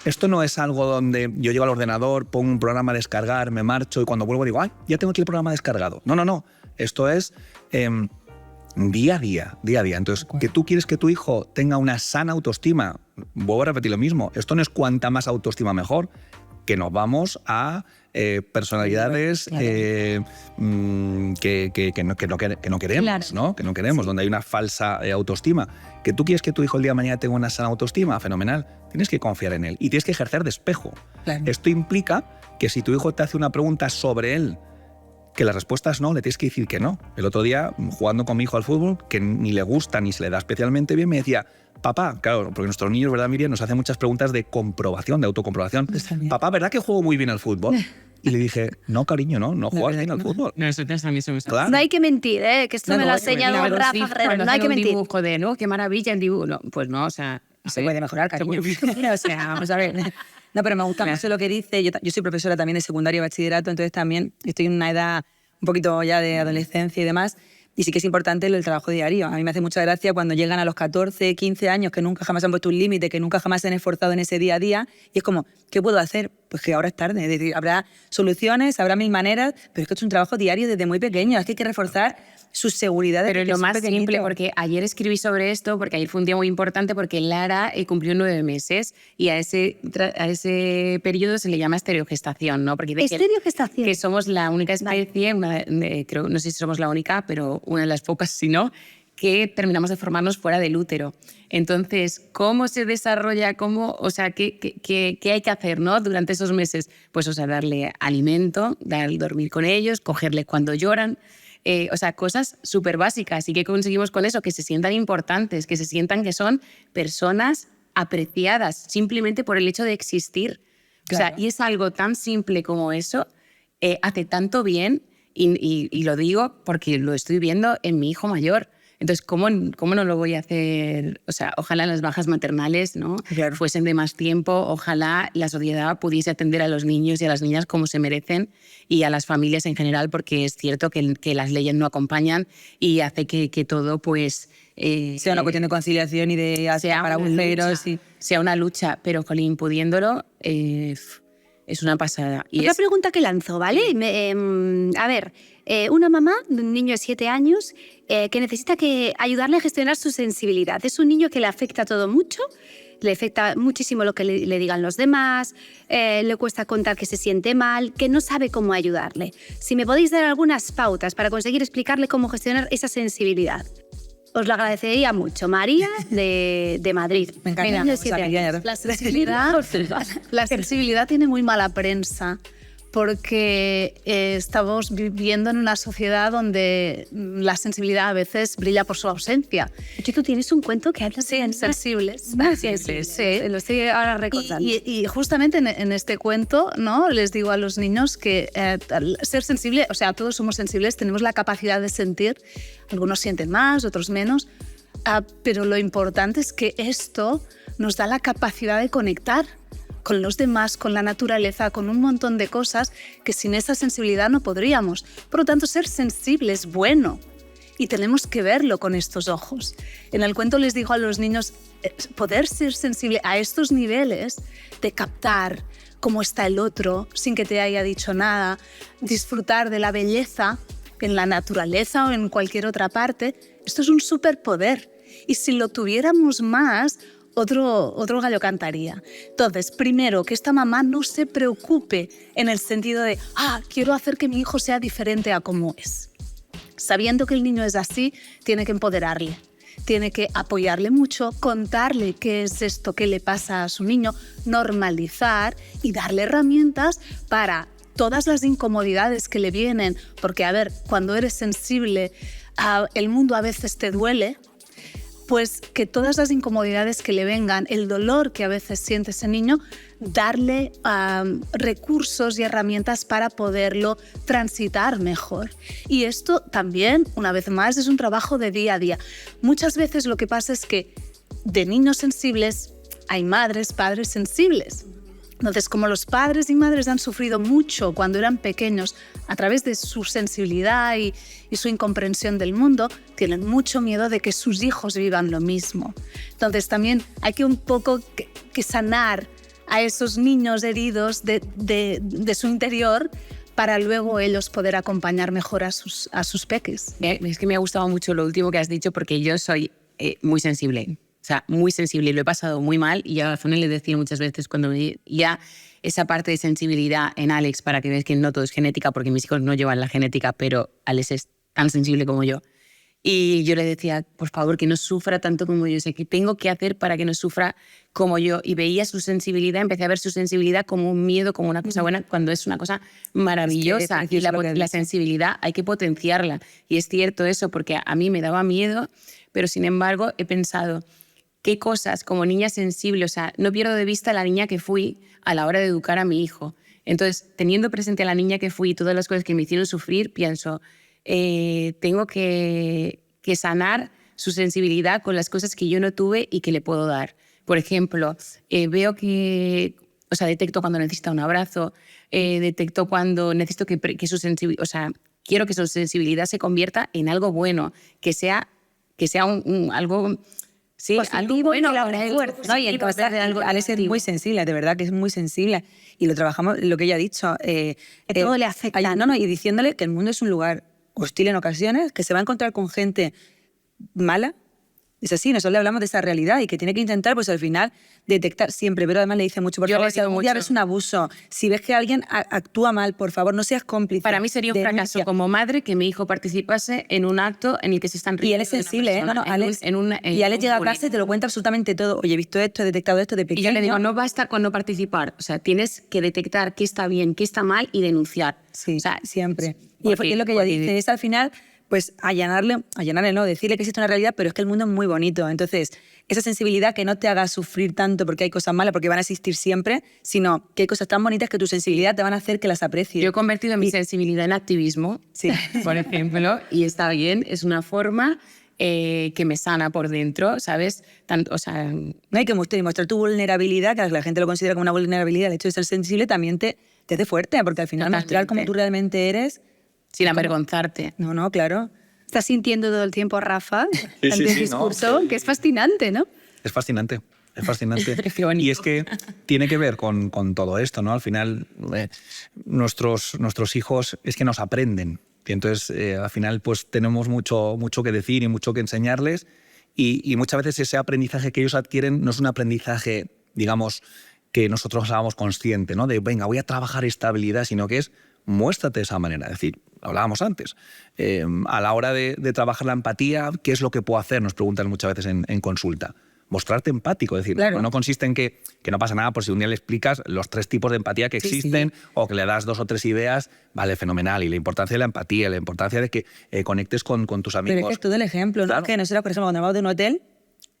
esto no es algo donde yo llego al ordenador, pongo un programa a descargar, me marcho y cuando vuelvo digo, ay, ya tengo aquí el programa descargado. No. Esto es día a día. Entonces, que tú quieres que tu hijo tenga una sana autoestima, vuelvo a repetir lo mismo, esto no es cuanta más autoestima mejor, que nos vamos a personalidades que no queremos, claro. ¿No? Que no queremos, donde hay una falsa autoestima. Que tú quieres que tu hijo el día de mañana tenga una sana autoestima, fenomenal. Tienes que confiar en él y tienes que ejercer de espejo. Claro. Esto implica que si tu hijo te hace una pregunta sobre él, que la respuesta es no, le tienes que decir que no. El otro día, jugando con mi hijo al fútbol, que ni le gusta ni se le da especialmente bien, me decía, papá, claro, porque nuestros niños, ¿verdad, Miriam? Nos hacen muchas preguntas de comprobación, de autocomprobación. Papá, ¿verdad que juego muy bien al fútbol? Y le dije, no, cariño, no juegas bien al fútbol. Nosotros también somos claro. No hay que mentir, que esto me lo ha enseñado Rafa Ferrer, no hay que mentir. Un dibujo de, ¿no? Qué maravilla el dibujo. No, pues no, o sea... Se puede mejorar, cariño. O sea, vamos a ver... No, pero me gusta mucho lo que dice. Yo soy profesora también de secundario y bachillerato, entonces también estoy en una edad un poquito ya de adolescencia y demás. Y sí que es importante el trabajo diario. A mí me hace mucha gracia cuando llegan a los 14, 15 años, que nunca jamás han puesto un límite, que nunca jamás se han esforzado en ese día a día, y es como, ¿qué puedo hacer? Pues que ahora es tarde. Es decir, habrá soluciones, habrá mil maneras, pero es que es un trabajo diario desde muy pequeño. Es que hay que reforzar sus seguridades. Pero lo más simple, porque ayer escribí sobre esto, porque ayer fue un día muy importante, porque Lara cumplió 9 meses y a ese periodo se le llama estereogestación, ¿no? Porque Estereogestación. que somos la única especie, creo, no sé si somos la única, pero una de las pocas, si no, que terminamos de formarnos fuera del útero. Entonces, ¿cómo se desarrolla? O sea, ¿qué hay que hacer, ¿no? Durante esos meses? Pues, o sea, darle alimento, dormir con ellos, cogerles cuando lloran. O sea, cosas súper básicas. ¿Y qué conseguimos con eso? Que se sientan importantes, que se sientan que son personas apreciadas simplemente por el hecho de existir. Claro. O sea, y es algo tan simple como eso, hace tanto bien, y lo digo porque lo estoy viendo en mi hijo mayor. Entonces, ¿cómo no lo voy a hacer? O sea, ojalá las bajas maternales, ¿no? Claro, fuesen de más tiempo, ojalá la sociedad pudiese atender a los niños y a las niñas como se merecen y a las familias en general, porque es cierto que las leyes no acompañan y hace que todo pues... sea una cuestión de conciliación y de para agujeros. Sea una lucha, pero Colín, pudiéndolo... es una pasada. Y otra pregunta que lanzo, ¿vale? A ver, una mamá de un niño de 7 años que necesita ayudarle a gestionar su sensibilidad. Es un niño que le afecta todo mucho, le afecta muchísimo lo que le digan los demás, le cuesta contar que se siente mal, que no sabe cómo ayudarle. Si me podéis dar algunas pautas para conseguir explicarle cómo gestionar esa sensibilidad. Os lo agradecería mucho. María, de Madrid. Me encanta. La sensibilidad tiene muy mala prensa porque estamos viviendo en una sociedad donde la sensibilidad a veces brilla por su ausencia. Tú tienes un cuento que habla de sensibles. Sí, lo estoy ahora recordando. Y justamente en este cuento, ¿no? Les digo a los niños que ser sensible, o sea, todos somos sensibles, tenemos la capacidad de sentir, algunos sienten más, otros menos, pero lo importante es que esto nos da la capacidad de conectar con los demás, con la naturaleza, con un montón de cosas que sin esa sensibilidad no podríamos. Por lo tanto, ser sensible es bueno y tenemos que verlo con estos ojos. En el cuento les digo a los niños, poder ser sensible a estos niveles de captar cómo está el otro sin que te haya dicho nada, disfrutar de la belleza en la naturaleza o en cualquier otra parte, esto es un superpoder. Y si lo tuviéramos más, otro gallo cantaría. Entonces, primero, que esta mamá no se preocupe en el sentido de quiero hacer que mi hijo sea diferente a como es. Sabiendo que el niño es así, tiene que empoderarle. Tiene que apoyarle mucho, contarle qué es esto que le pasa a su niño, normalizar y darle herramientas para todas las incomodidades que le vienen. Porque, a ver, cuando eres sensible, el mundo a veces te duele, pues que todas las incomodidades que le vengan, el dolor que a veces siente ese niño, darle recursos y herramientas para poderlo transitar mejor. Y esto también, una vez más, es un trabajo de día a día. Muchas veces lo que pasa es que de niños sensibles hay madres, padres sensibles. Entonces, como los padres y madres han sufrido mucho cuando eran pequeños a través de su sensibilidad y su incomprensión del mundo, tienen mucho miedo de que sus hijos vivan lo mismo. Entonces, también hay que un poco que sanar a esos niños heridos de su interior para luego ellos poder acompañar mejor a sus peques. Es que me ha gustado mucho lo último que has dicho porque yo soy muy sensible. O sea, muy sensible y lo he pasado muy mal y a Fone le decía muchas veces cuando ya esa parte de sensibilidad en Alex, para que veas que no todo es genética, porque mis hijos no llevan la genética, pero Alex es tan sensible como yo. Y yo le decía, por favor, que no sufra tanto como yo. O sea, ¿qué tengo que hacer para que no sufra como yo? Y veía su sensibilidad, empecé a ver su sensibilidad como un miedo, como una cosa buena, cuando es una cosa maravillosa. Y la sensibilidad hay que potenciarla. Y es cierto eso, porque a mí me daba miedo, pero sin embargo he pensado... qué cosas como niña sensible, o sea, no pierdo de vista la niña que fui a la hora de educar a mi hijo. Entonces, teniendo presente a la niña que fui y todas las cosas que me hicieron sufrir, pienso, tengo que sanar su sensibilidad con las cosas que yo no tuve y que le puedo dar. Por ejemplo, veo que, o sea, detecto cuando necesita un abrazo, detecto cuando necesito que su sensibilidad, o sea, quiero que su sensibilidad se convierta en algo bueno, que sea algo... Sí, algo bueno para él. No, y entonces Alex es muy sensible, de verdad que es muy sensible. Y lo trabajamos, lo que ella ha dicho. todo le afecta. Y diciéndole que el mundo es un lugar hostil en ocasiones, que se va a encontrar con gente mala. Es así, nosotros le hablamos de esa realidad y que tiene que intentar, pues al final, detectar siempre. Pero además le dice mucho, por favor, si algún día ves un abuso, si ves que alguien actúa mal, por favor, no seas cómplice. Para mí sería un fracaso como madre que mi hijo participase en un acto en el que se están riendo. Y él es sensible, ¿eh? Y Alex llega a casa y te lo cuenta absolutamente todo. Oye, he visto esto, he detectado esto de pequeño. Y yo le digo, no basta con no participar. O sea, tienes que detectar qué está bien, qué está mal y denunciar. Sí, o sea, siempre. Y es lo que ella dice, es al final... pues allanarle no, decirle que existe una realidad, pero es que el mundo es muy bonito. Entonces, esa sensibilidad que no te haga sufrir tanto porque hay cosas malas, porque van a existir siempre, sino que hay cosas tan bonitas que tu sensibilidad te van a hacer que las aprecies. Yo he convertido mi sensibilidad en activismo, sí. Por ejemplo, y está bien, es una forma que me sana por dentro, ¿sabes? Tanto, o sea... No hay que mostrar tu vulnerabilidad, que la gente lo considera como una vulnerabilidad, el hecho de ser sensible también te hace fuerte, porque al final mostrar cómo tú realmente eres... Sin avergonzarte. No, claro. Estás sintiendo todo el tiempo, Rafa, Sí, ante el discurso, que es fascinante, ¿no? Es fascinante. Es fascinante. Qué bonito. Y es que tiene que ver con todo esto, ¿no? Al final, nuestros hijos es que nos aprenden. Y entonces, al final, pues tenemos mucho que decir y mucho que enseñarles. Y muchas veces ese aprendizaje que ellos adquieren no es un aprendizaje, digamos, que nosotros hagamos consciente, ¿no? De, venga, voy a trabajar esta habilidad, sino que es muéstrate de esa manera. Es decir, hablábamos antes, a la hora de trabajar la empatía, ¿qué es lo que puedo hacer? Nos preguntan muchas veces en consulta. Mostrarte empático, es decir, claro. no consiste en que no pasa nada por si un día le explicas los 3 tipos de empatía que existen o que le das 2 o 3 ideas, vale, fenomenal. Y la importancia de la empatía, la importancia de que conectes con tus amigos. Pero es que es todo el ejemplo, claro. ¿no? Que nosotros, por ejemplo, cuando vamos de un hotel,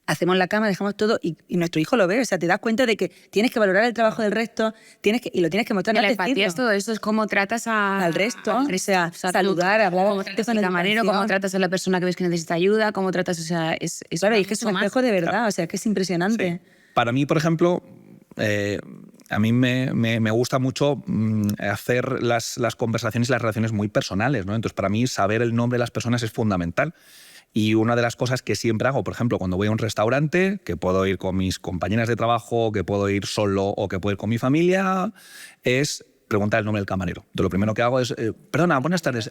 hacemos la cama, dejamos todo y nuestro hijo lo ve. O sea, te das cuenta de que tienes que valorar el trabajo del resto y lo tienes que mostrar. La empatía es todo esto, es cómo tratas al resto. O sea, saludar, hablar. Cómo tratas al camarero, cómo tratas a la persona que ves que necesita ayuda, cómo tratas, o sea, es claro, y es que es un espejo de verdad, claro. O sea, que es impresionante. Sí. Para mí, por ejemplo, a mí me gusta mucho hacer las conversaciones y las relaciones muy personales, ¿no? Entonces, para mí, saber el nombre de las personas es fundamental. Y una de las cosas que siempre hago, por ejemplo, cuando voy a un restaurante, que puedo ir con mis compañeras de trabajo, que puedo ir solo o que puedo ir con mi familia, es preguntar el nombre del camarero. Entonces, lo primero que hago es, perdona, buenas tardes,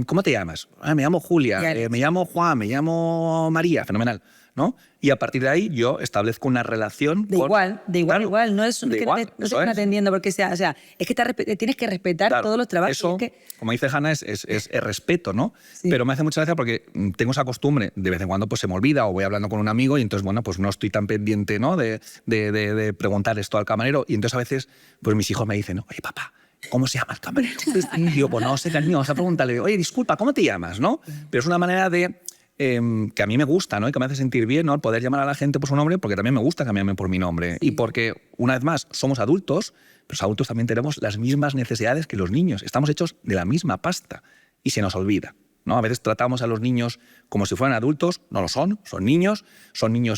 ¿cómo te llamas? Me llamo Julia, me llamo Juan, me llamo María, fenomenal, ¿no? Y a partir de ahí yo establezco una relación de igual, igual. No es que no te están atendiendo porque sea, o sea, es que tienes que respetar todos los trabajos. Eso, como dice Hanna, es respeto, ¿no? Sí. Pero me hace mucha gracia porque tengo esa costumbre, de vez en cuando pues se me olvida o voy hablando con un amigo y entonces, bueno, pues no estoy tan pendiente, ¿no? de preguntar esto al camarero y entonces a veces pues mis hijos me dicen, oye, papá, ¿cómo se llama el camarero? Y digo, pues no sé, cariño, vamos a preguntarle, oye, disculpa, ¿cómo te llamas? ¿No? Pero es una manera de... que a mí me gusta, ¿no? Y que me hace sentir bien, ¿no? El poder llamar a la gente por su nombre, porque también me gusta cambiarme por mi nombre. Sí. Y porque, una vez más, somos adultos, pero los adultos también tenemos las mismas necesidades que los niños. Estamos hechos de la misma pasta y se nos olvida, ¿no? A veces tratamos a los niños como si fueran adultos, no lo son niños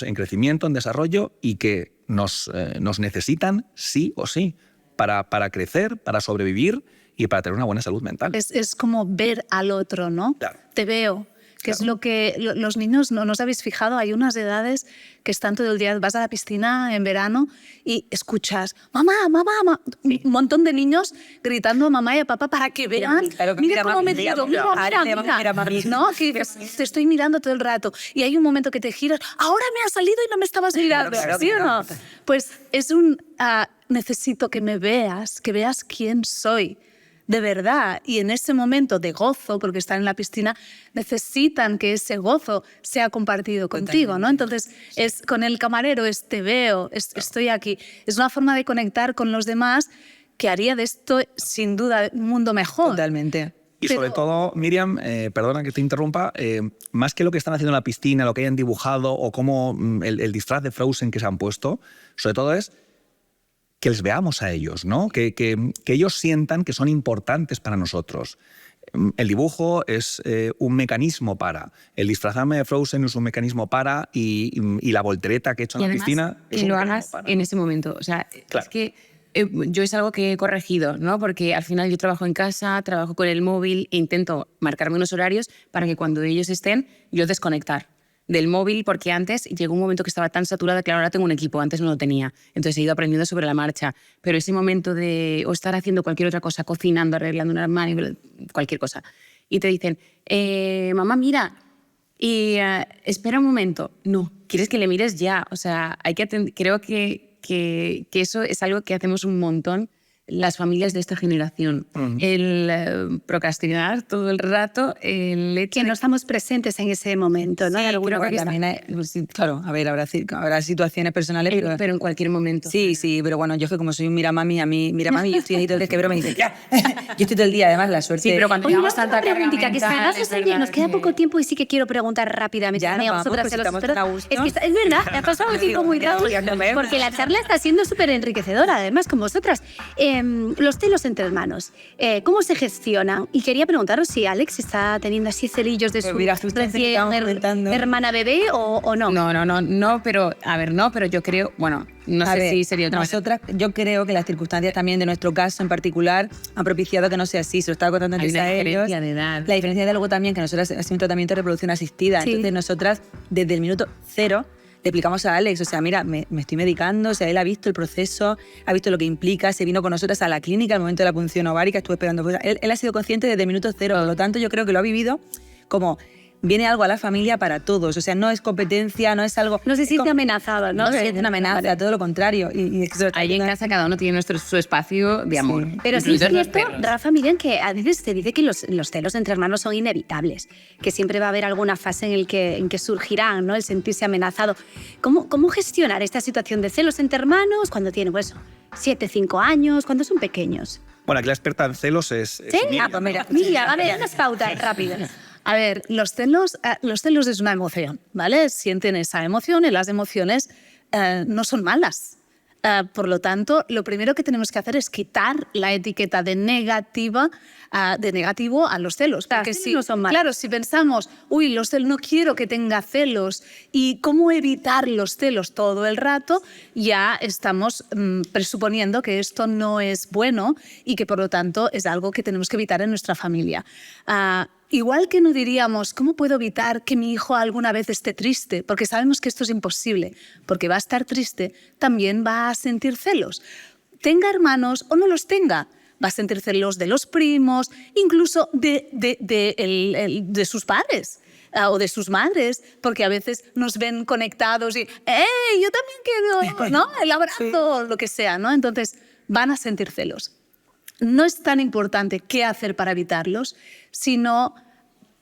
en crecimiento, en desarrollo y que nos necesitan sí o sí para crecer, para sobrevivir y para tener una buena salud mental. Es como ver al otro, ¿no? Claro. Te veo. Que es lo que los niños, no os habéis fijado, hay unas edades que están todo el día, vas a la piscina en verano y escuchas, mamá, mamá, un montón de niños gritando a mamá y a papá para que vean, mira cómo me giro, mira, ¿no? Que te estoy mirando todo el rato y hay un momento que te giras, ahora me has salido y no me estabas mirando, ¿sí o no? Pues es necesito que me veas, que veas quién soy. De verdad, y en ese momento de gozo, porque están en la piscina, necesitan que ese gozo sea compartido contigo, ¿no? Entonces, con el camarero te veo, estoy aquí. Es una forma de conectar con los demás que haría de esto, sin duda, un mundo mejor. Totalmente. Y sobre todo, Miriam, perdona que te interrumpa, más que lo que están haciendo en la piscina, lo que hayan dibujado o cómo el disfraz de Frozen que se han puesto, sobre todo es que les veamos a ellos, ¿no? Que ellos sientan que son importantes para nosotros. El dibujo es un mecanismo para, el disfrazarme de Frozen es un mecanismo para y la voltereta que he hecho en la piscina es que un lo mecanismo hagas para. en ese momento. O sea, claro. es que yo es algo que he corregido, ¿no? Porque al final yo trabajo en casa, trabajo con el móvil e intento marcarme unos horarios para que cuando ellos estén, yo desconectar del móvil, porque antes llegó un momento que estaba tan saturada que ahora tengo un equipo, antes no lo tenía. Entonces he ido aprendiendo sobre la marcha. Pero ese momento de o estar haciendo cualquier otra cosa, cocinando, arreglando un armario, cualquier cosa, y te dicen, mamá, mira, y espera un momento. No, quieres que le mires ya. O sea, creo que eso es algo que hacemos un montón las familias de esta generación. El procrastinar todo el rato, el hecho Que no estamos presentes en ese momento, ¿no? Sí, De alguna Creo que manera. también sí, claro, a ver, habrá situaciones personales, pero en cualquier momento. Sí, sí, pero bueno, yo que como soy un miramami, yo estoy ahí todo el día que veo, me dice, ya, yo estoy todo el día, además, la suerte. Sí, pero cuando Oye, llevamos una tanta carga preguntita, que mental, además es oye, verdad nos queda que- poco tiempo y sí que quiero preguntar rápidamente. Ya, también a vamos, vosotras pues y a los estamos expertos. tan a gusto. Es verdad, ha pasado un tiempo muy rápido. Porque la charla está siendo súper enriquecedora, además, con vosotras. Los celos entre hermanos, ¿cómo se gestionan? Y quería preguntaros si Alex está teniendo así celillos de Pues su mira, justo antes que estábamos comentando. hermana bebé o no. No, pero a ver, no, pero yo creo, bueno, no A sé ver, si sería otra manera. nosotras, yo creo que las circunstancias también de nuestro caso en particular han propiciado que no sea así. Se lo estaba contando Hay antes una a ellos. diferencia de edad. La diferencia de algo también que nosotras hacemos un tratamiento de reproducción asistida. Sí. Entonces nosotras, desde el minuto 0, le explicamos a Alex, o sea, mira, me estoy medicando, o sea, él ha visto el proceso, ha visto lo que implica, se vino con nosotras a la clínica al momento de la punción ovárica, estuve esperando. Pues, él ha sido consciente desde el minuto 0, por lo tanto yo creo que lo ha vivido como viene algo a la familia para todos, o sea, no es competencia, no es algo... No se es siente amenazada, ¿no? No se siente una amenaza, todo lo contrario. Y es que eso- Ahí en casa cada uno tiene su espacio de amor. Pero sí es incluidos los cierto, perros. Rafa, Miriam, que a veces se dice que los celos entre hermanos son inevitables, que siempre va a haber alguna fase en que surgirán, ¿no? El sentirse amenazado. ¿Cómo gestionar esta situación de celos entre hermanos cuando tienen, pues, 7, 5 años, cuando son pequeños? Bueno, aquí la experta en celos es ¿Sí? Miriam. pues mira. Miriam, a ver, unas pautas rápidas. A ver, los celos es una emoción, ¿vale? Sienten esa emoción y las emociones no son malas. Por lo tanto, lo primero que tenemos que hacer es quitar la etiqueta de negativo a los celos. Los Porque celos no son malos. claro, si pensamos, uy, los celos, no quiero que tenga celos, y cómo evitar los celos todo el rato, ya estamos presuponiendo que esto no es bueno y que por lo tanto es algo que tenemos que evitar en nuestra familia. Igual que no diríamos, ¿cómo puedo evitar que mi hijo alguna vez esté triste? Porque sabemos que esto es imposible, porque va a estar triste, también va a sentir celos. Tenga hermanos o no los tenga, va a sentir celos de los primos, incluso de sus padres o de sus madres, porque a veces nos ven conectados y, ¡hey, yo también quiero, ¿no? El abrazo, lo que sea, ¿no? Entonces, van a sentir celos. No es tan importante qué hacer para evitarlos, sino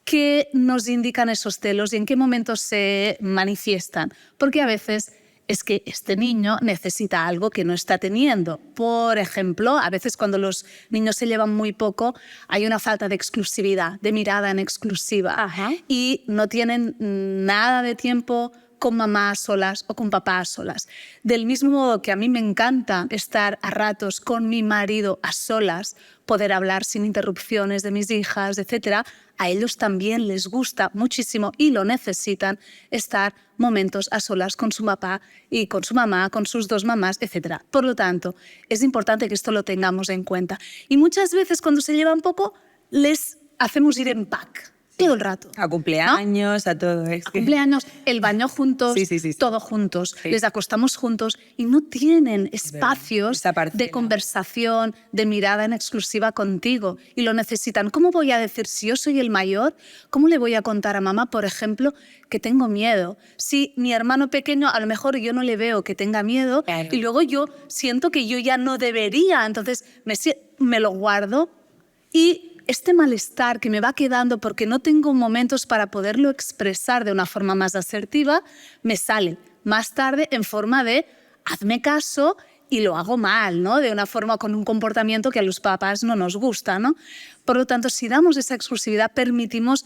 qué nos indican esos celos y en qué momentos se manifiestan. Porque a veces es que este niño necesita algo que no está teniendo. Por ejemplo, a veces cuando los niños se llevan muy poco, hay una falta de exclusividad, de mirada en exclusiva. Ajá. Y no tienen nada de tiempo con mamá a solas o con papá a solas. Del mismo modo que a mí me encanta estar a ratos con mi marido a solas, poder hablar sin interrupciones de mis hijas, etc., a ellos también les gusta muchísimo y lo necesitan estar momentos a solas con su papá y con su mamá, con sus 2 mamás, etc. Por lo tanto, es importante que esto lo tengamos en cuenta. Y muchas veces cuando se llevan poco, les hacemos ir en pack todo el rato. A cumpleaños, a todo. Es que... Cumpleaños, el baño juntos, Sí. todo juntos, Sí. les acostamos juntos y no tienen espacios Esa parcela. de conversación, de mirada en exclusiva contigo y lo necesitan. ¿Cómo voy a decir, si yo soy el mayor, cómo le voy a contar a mamá, por ejemplo, que tengo miedo? Si mi hermano pequeño, a lo mejor yo no le veo que tenga miedo Claro. y luego yo siento que yo ya no debería, entonces me lo guardo y este malestar que me va quedando porque no tengo momentos para poderlo expresar de una forma más asertiva, me sale más tarde en forma de hazme caso y lo hago mal, ¿no? De una forma con un comportamiento que a los papás no nos gusta, ¿no? Por lo tanto, si damos esa exclusividad, permitimos,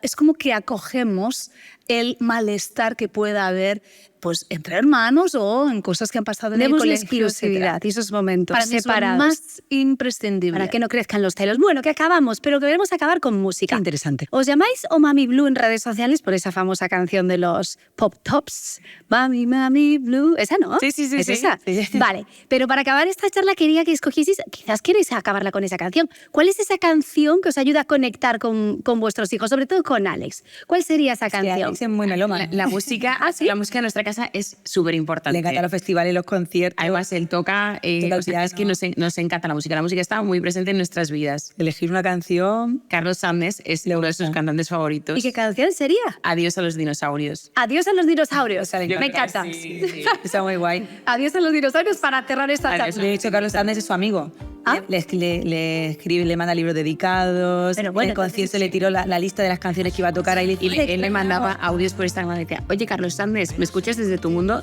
es como que acogemos el malestar que pueda haber pues, entre hermanos o en cosas que han pasado en el Demos la colegio, exclusividad etcétera. y esos momentos Para mí es lo separados. más imprescindible. Para que no crezcan los celos. Bueno, que acabamos, pero queremos acabar con música. Qué interesante. ¿Os llamáis o Mami Blue en redes sociales por esa famosa canción de los Pop Tops? Mami, Mami Blue. ¿Esa no? Sí, sí, sí, ¿Es sí. esa? Sí. Vale, pero para acabar esta charla quería que escogieseis, quizás queréis acabarla con esa canción. ¿Cuál es esa canción que os ayuda a conectar con vuestros hijos, sobre todo con Alex? ¿Cuál sería esa Sí, canción? Alex es muy melómano. La música, la música en nuestra casa es súper importante. Le encanta los festivales, los conciertos. Además, él toca, Toca el o sea, es que piano. nos encanta la música. La música está muy presente en nuestras vidas. Elegir una canción. Carlos Sánchez es uno de sus cantantes favoritos. ¿Y qué canción sería? Adiós a los dinosaurios. Adiós a los dinosaurios. Esa le Me encanta. encanta. Está muy guay. Adiós a los dinosaurios para cerrar esta Adiós. charla. De hecho, Carlos Sánchez es su amigo. ¿Ah? Le escribe, le manda libros dedicados. Pero bueno, en el concierto le tiró la lista de las canciones que iba a tocar. Ahí Y él le mandaba audios por Instagram y decía, oye, Carlos Sánchez, ¿me escuchas desde tu mundo?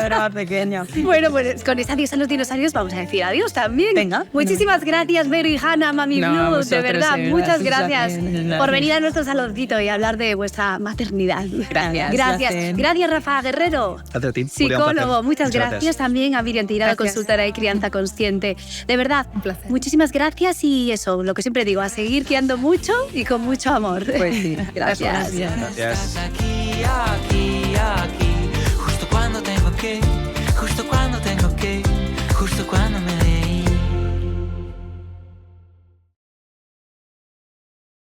Era pequeño. Bueno, pues con ese adiós a los dinosaurios vamos a decir adiós también. Venga. Muchísimas gracias, Vero y Hanna, Mami No, Blue. De vosotros, verdad, de verdad. muchas gracias Gracias. por venir a nuestro saloncito y hablar de vuestra maternidad. Gracias. Gracias. Placer. Gracias, Rafa Guerrero. Gracias a ti, Julia, un Psicólogo, placer. muchas gracias también a Miriam Tirado, Gracias. consultora de crianza consciente. De verdad, Un placer. muchísimas gracias y eso, lo que siempre digo, a seguir criando mucho y con mucho amor. Pues sí. Gracias. Gracias. Aquí, aquí, aquí.